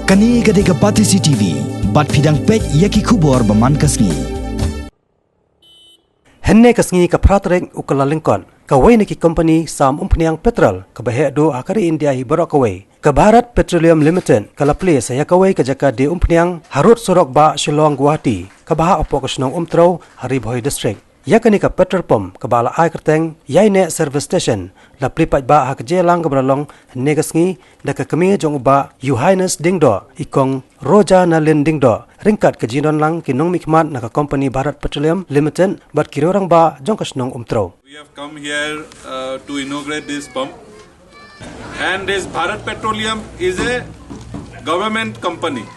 Kani gade ka Pati CCTV, bat pidang pek yaki kubor baman kasngi. Henne kasngi ka pratreng ukala lingkon. Kawai niki company sam umpniang Petrol ka bahe do akari India hi borok kawai. Ka Bharat Petroleum Limited kala place saya kawai ka jaka de umpniang harut sorok ba Shillong Guwahati ka baha opo ka snong Umtrew Hari Bhoi district. Yakani ka petrol pump ka bala ai kerteng yai ne service station la plipat ba hak jelang ka bralong ne kasngi da ka kami jong ba Your Highness dingdo ikong roja na len dingdo ringkat ka jinon lang kinong mikmat na ka company Bharat Petroleum Limited bat kirorang ba jong ka snong Umtrew. We have come here to inaugurate this pump, and this Bharat Petroleum is a government company,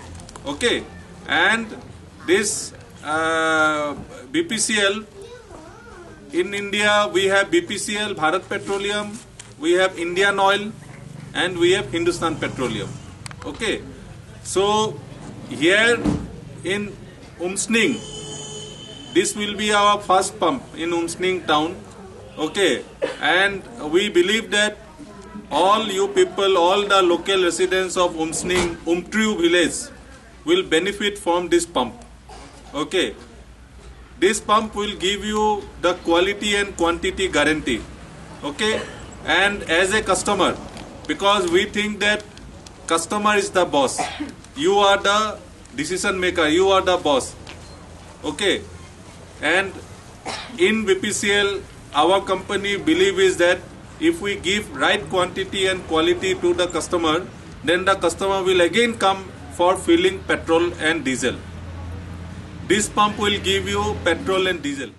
okay, and this BPCL. In India, we have BPCL, Bharat Petroleum, we have Indian Oil, and we have Hindustan Petroleum. Okay, so here in Umsning, this will be our first pump in Umsning town. Okay, and we believe that all you people, all the local residents of Umtrew village will benefit from this pump. Okay. This pump will give you the quality and quantity guarantee, okay? And as a customer, because we think that customer is the boss, you are the decision maker, you are the boss, okay? And in BPCL, our company belief is that if we give right quantity and quality to the customer, then the customer will again come for filling petrol and diesel. This pump will give you petrol and diesel.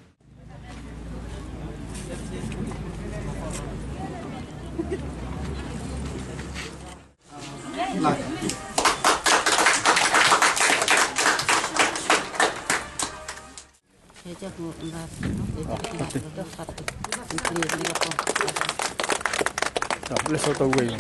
Boleh soto gue.